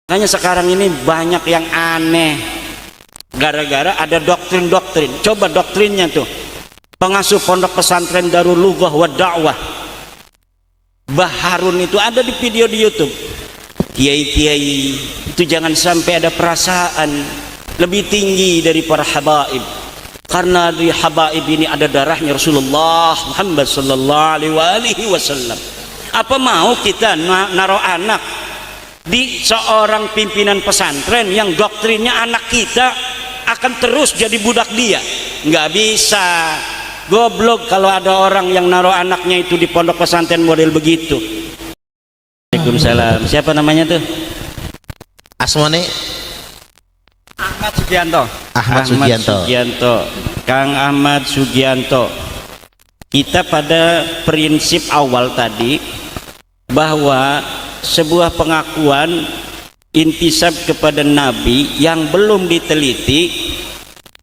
Makanya sekarang ini banyak yang aneh gara-gara ada doktrin-doktrin. Coba doktrinnya tuh, pengasuh pondok pesantren Darul Lughah wa Da'wah Mbah Harun itu ada di video di YouTube. Kiai-kiai itu jangan sampai ada perasaan lebih tinggi dari para habaib, karena di habaib ini ada darahnya Rasulullah Muhammad sallallahu alaihi wasallam. Apa mau kita naruh anak di seorang pimpinan pesantren yang doktrinnya anak kita akan terus jadi budak dia? Nggak bisa. Goblok kalau ada orang yang naruh anaknya itu di pondok pesantren model begitu. Waalaikumsalam. Siapa namanya tuh? Asmane Ahmad Sugianto. Ahmad Sugianto. Kang Ahmad Sugianto. Kita pada prinsip awal tadi bahwa sebuah pengakuan intisab kepada Nabi yang belum diteliti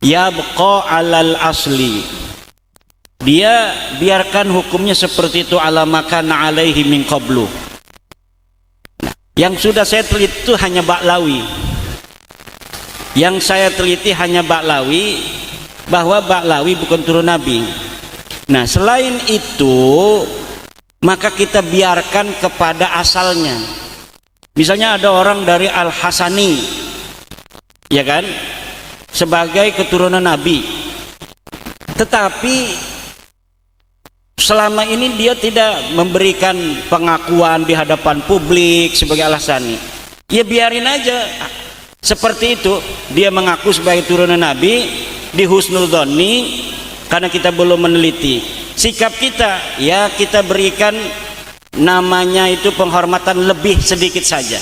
yabqa alal asli, dia biarkan hukumnya seperti itu, ala makana alaihi min qablu. Yang sudah saya teliti itu hanya Ba'lawi. Yang saya teliti hanya Ba'lawi, bahwa Ba'lawi bukan turun Nabi. Nah, selain itu maka kita biarkan kepada asalnya. Misalnya ada orang dari Al-Hasani, ya kan, sebagai keturunan Nabi, tetapi selama ini dia tidak memberikan pengakuan di hadapan publik sebagai Al-Hasani. Ya biarin aja seperti itu. Dia mengaku sebagai turunan Nabi di husnul dzanni, karena kita belum meneliti. Sikap kita, ya kita berikan namanya itu penghormatan lebih sedikit saja.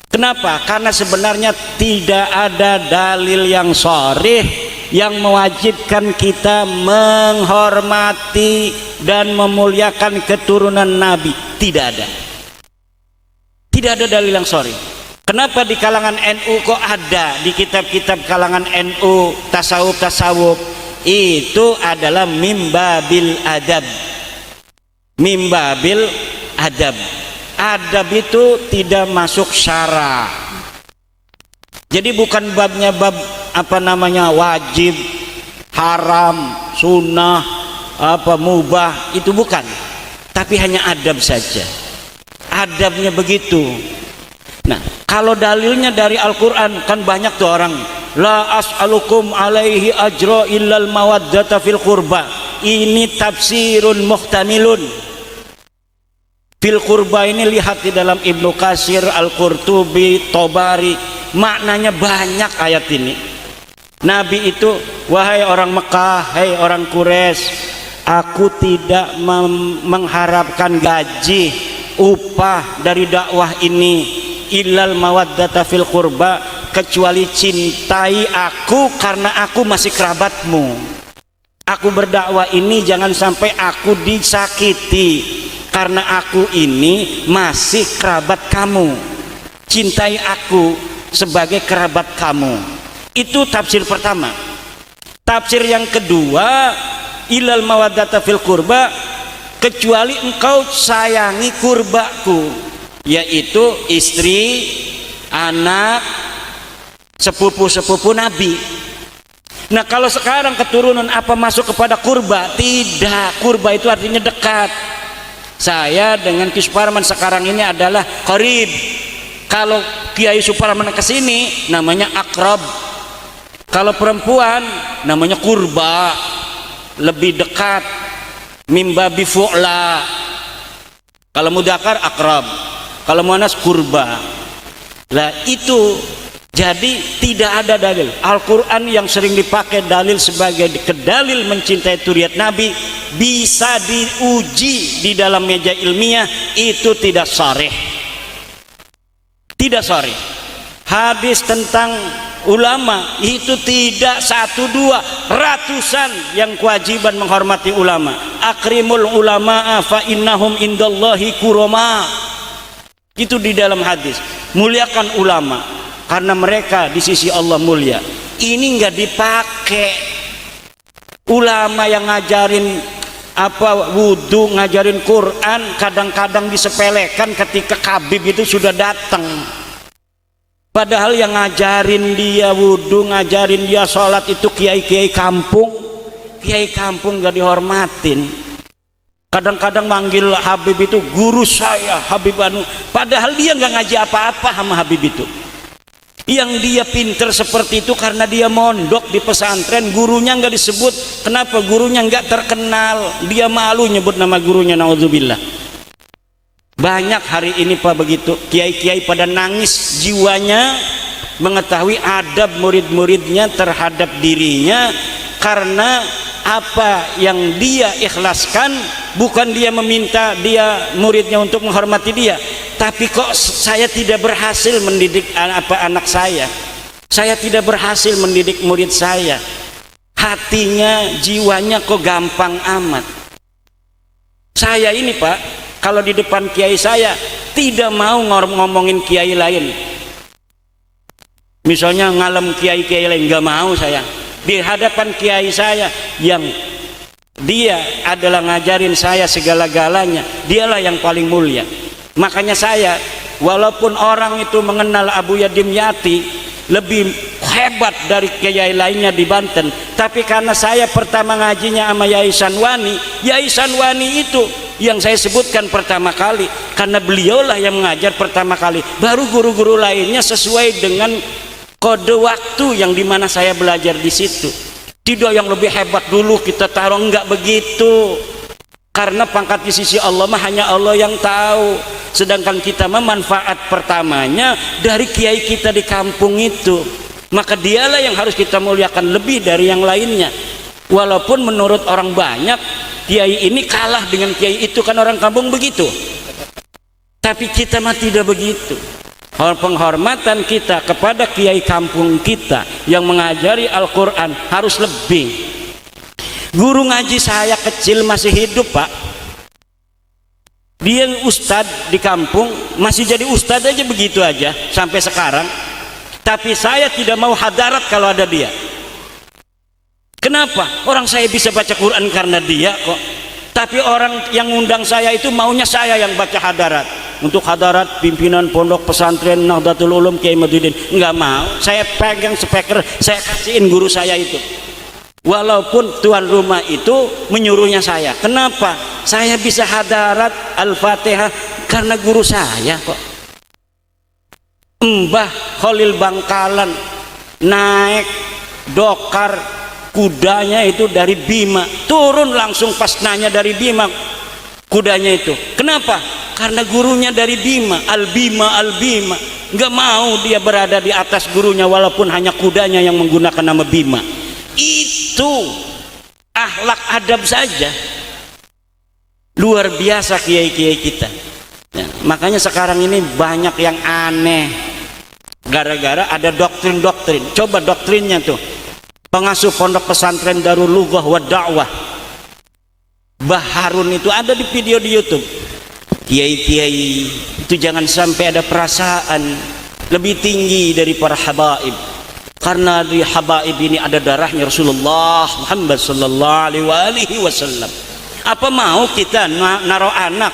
Kenapa? Karena sebenarnya tidak ada dalil yang sharih yang mewajibkan kita menghormati dan memuliakan keturunan Nabi. Tidak ada. Tidak ada dalil yang sharih. Kenapa di kalangan NU kok ada, di kitab-kitab kalangan NU tasawuf itu adalah mimbabil adab. Mimbabil adab. Adab itu tidak masuk syara. Jadi bukan babnya bab apa namanya wajib, haram, sunnah, apa mubah, itu bukan. Tapi hanya adab saja. Adabnya begitu. Nah, kalau dalilnya dari Al-Quran kan banyak tuh orang, la as'alukum alaihi ajra illal mawaddata fil qurba. Ini tafsirun muhtamilun. Fil qurba ini lihat di dalam Ibnu Katsir, Al-Qurtubi, Tobari, maknanya banyak ayat ini. Nabi itu, wahai orang Mekah, hai orang Quraisy, aku tidak mengharapkan gaji, upah dari dakwah ini, illal mawaddata fil qurba, kecuali cintai aku karena aku masih kerabatmu. Aku berdakwah ini jangan sampai aku disakiti, karena aku ini masih kerabat kamu. Cintai aku sebagai kerabat kamu. Itu tafsir pertama. Tafsir yang kedua, ilal mawaddata fil qurba, kecuali engkau sayangi kurbaku, yaitu istri, anak, sepupu-sepupu Nabi. Nah, kalau sekarang keturunan apa masuk kepada kurba? Tidak. Kurba itu artinya dekat. Saya dengan Ki Suparman sekarang ini adalah qarib. Kalau Kiai Suparman ke sini namanya akrab. Kalau perempuan namanya kurba, lebih dekat. Mimbabi fu'la. Kalau mudzakkar akrab, kalau muannas kurba. Lah itu, jadi tidak ada dalil. Al-Quran yang sering dipakai dalil sebagai kedalil mencintai zuriat Nabi, bisa diuji di dalam meja ilmiah, itu tidak sharih. Tidak sharih. Hadis tentang ulama itu tidak satu dua, ratusan yang kewajiban menghormati ulama. Akrimul ulama'a fa innahum indallahi kurama. Itu di dalam hadis. Muliakan ulama karena mereka di sisi Allah mulia. Ini nggak dipakai. Ulama yang ngajarin apa wudhu, ngajarin Quran, kadang-kadang disepelekan ketika Habib itu sudah datang. Padahal yang ngajarin dia wudhu, ngajarin dia sholat itu kiai-kiai kampung. Kiai kampung gak dihormatin. Kadang-kadang manggil Habib itu guru saya, Habib Anu. Padahal dia gak ngaji apa-apa sama Habib itu. Yang dia pinter seperti itu karena dia mondok di pesantren, gurunya gak disebut. Kenapa? Gurunya gak terkenal. Dia malu nyebut nama gurunya, naudzubillah. Banyak hari ini Pak begitu, kiai-kiai pada nangis jiwanya mengetahui adab murid-muridnya terhadap dirinya, karena apa yang dia ikhlaskan bukan dia meminta dia muridnya untuk menghormati dia, tapi kok saya tidak berhasil mendidik anak saya tidak berhasil mendidik murid saya, hatinya jiwanya kok gampang amat. Saya ini Pak, kalau di depan kiai saya tidak mau ngomongin kiai lain, misalnya ngalem kiai-kiai lain, nggak mau saya. Di hadapan kiai saya yang dia adalah ngajarin saya segala-galanya, dialah yang paling mulia. Makanya saya, walaupun orang itu mengenal Abu Yadim Yati lebih hebat dari kiai lainnya di Banten, tapi karena saya pertama ngajinya sama Yai Sanwani itu yang saya sebutkan pertama kali, karena beliaulah yang mengajar pertama kali, baru guru-guru lainnya sesuai dengan kode waktu yang dimana saya belajar di situ. Tidak yang lebih hebat dulu kita taruh, enggak begitu, karena pangkat di sisi Allah mah hanya Allah yang tahu. Sedangkan kita memanfaat pertamanya dari kiai kita di kampung itu, maka dialah yang harus kita muliakan lebih dari yang lainnya. Walaupun menurut orang banyak kiai ini kalah dengan kiai itu, kan orang kampung begitu, tapi kita mah tidak begitu. Penghormatan kita kepada kiai kampung kita yang mengajari Al-Quran harus lebih. Guru ngaji saya kecil masih hidup Pak, dia ustadz di kampung, masih jadi ustadz aja begitu aja sampai sekarang, tapi saya tidak mau hadarat kalau ada dia. Kenapa? Orang saya bisa baca Quran karena dia kok. Tapi orang yang ngundang saya itu maunya saya yang baca hadarat. Untuk hadarat pimpinan pondok pesantren Nahdlatul Ulum Kiai Maduddin, enggak mau. Saya pegang speaker, saya kasihin guru saya itu. Walaupun tuan rumah itu menyuruhnya saya. Kenapa? Saya bisa hadarat Al-Fatihah karena guru saya kok. Mbah Khalil Bangkalan naik dokar kudanya itu dari Bima, turun langsung pas nanya dari Bima kudanya itu. Kenapa? Karena gurunya dari Bima, Al-Bima. Nggak mau dia berada di atas gurunya walaupun hanya kudanya yang menggunakan nama Bima. Itu akhlak adab saja. Luar biasa kiai-kiai kita ya, makanya sekarang ini banyak yang aneh gara-gara ada doktrin-doktrin. Coba doktrinnya tuh, pengasuh pondok pesantren Darul Lughah wa Da'wah Mbah Harun itu ada di video di YouTube. Kiai-kiai itu jangan sampai ada perasaan lebih tinggi dari para habaib, karena di habaib ini ada darahnya Rasulullah Muhammad sallallahu alaihi wasallam. Apa mau kita naruh anak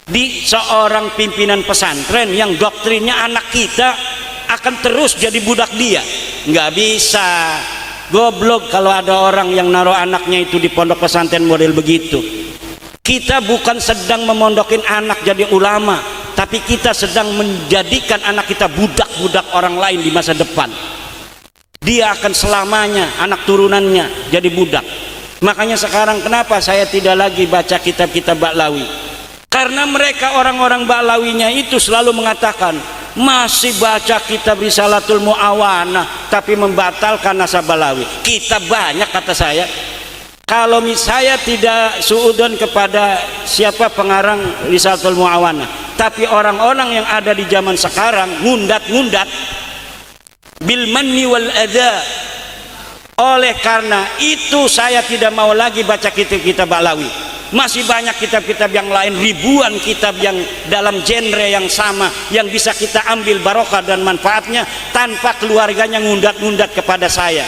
di seorang pimpinan pesantren yang doktrinnya anak kita akan terus jadi budak dia? Nggak bisa. Goblok kalau ada orang yang naruh anaknya itu di pondok pesantren model begitu. Kita bukan sedang memondokin anak jadi ulama, tapi kita sedang menjadikan anak kita budak-budak orang lain di masa depan. Dia akan selamanya anak turunannya jadi budak. Makanya sekarang kenapa saya tidak lagi baca kitab-kitab Ba'lawi? Karena mereka orang-orang Ba'lawinya itu selalu mengatakan masih baca kitab Risalatul Mu'awanah tapi membatalkan nasab Ba'lawi. Kitab banyak kata saya. Kalau saya tidak suudon kepada siapa pengarang Risalatul Mu'awanah, tapi orang-orang yang ada di zaman sekarang ngundat-ngundat bil manni wal adha. Oleh karena itu saya tidak mau lagi baca kitab-kitab Ba'lawi. Masih banyak kitab-kitab yang lain, ribuan kitab yang dalam genre yang sama, yang bisa kita ambil barokah dan manfaatnya tanpa keluarganya ngundat-ngundat kepada saya.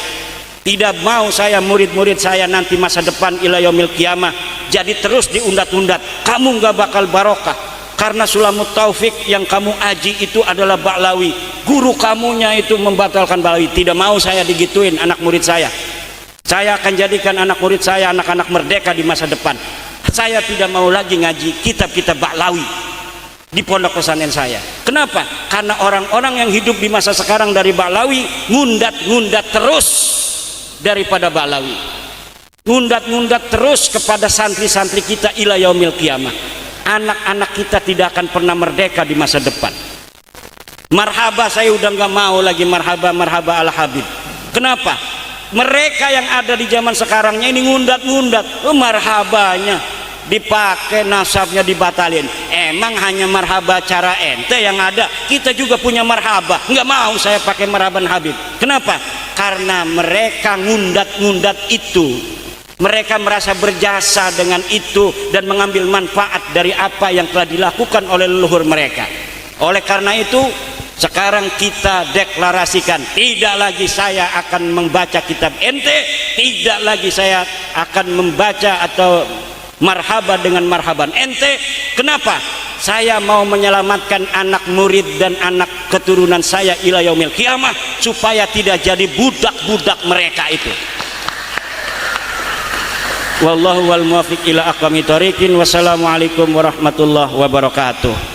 Tidak mau saya murid-murid saya nanti masa depan ila yaumil qiyamah jadi terus diundat-undat. Kamu nggak bakal barokah, karena Sulamut Taufik yang kamu aji itu adalah Ba'lawi, guru kamunya itu membatalkan Ba'lawi. Tidak mau saya digituin anak murid saya. Saya akan jadikan anak murid saya anak-anak merdeka di masa depan. Saya tidak mau lagi ngaji kitab-kitab Ba'lawi di pondok pesantren saya. Kenapa? Karena orang-orang yang hidup di masa sekarang dari Ba'lawi ngundat-ngundat terus daripada Ba'lawi, ngundat-ngundat terus kepada santri-santri kita ila yaumil qiyamah. Anak-anak kita tidak akan pernah merdeka di masa depan. Marhaba, saya udah nggak mau lagi marhaba al Habib. Kenapa? Mereka yang ada di zaman sekarangnya ini ngundat-ngundat, marhabanya dipakai, nasabnya dibatalin. Emang hanya marhaba cara ente yang ada? Kita juga punya marhaba. Nggak mau saya pakai marhaban Habib. Kenapa? Karena mereka ngundat-ngundat itu. Mereka merasa berjasa dengan itu dan mengambil manfaat dari apa yang telah dilakukan oleh leluhur mereka. Oleh karena itu, sekarang kita deklarasikan, tidak lagi saya akan membaca kitab ente, tidak lagi saya akan membaca atau marhaba dengan marhaban ente. Kenapa? Saya mau menyelamatkan anak murid dan anak keturunan saya ila yaumil qiyamah, supaya tidak jadi budak-budak mereka itu. Wallahu wal muwaffiq ila aqwamit thoriqin. Wassalamualaikum warahmatullahi wabarakatuh.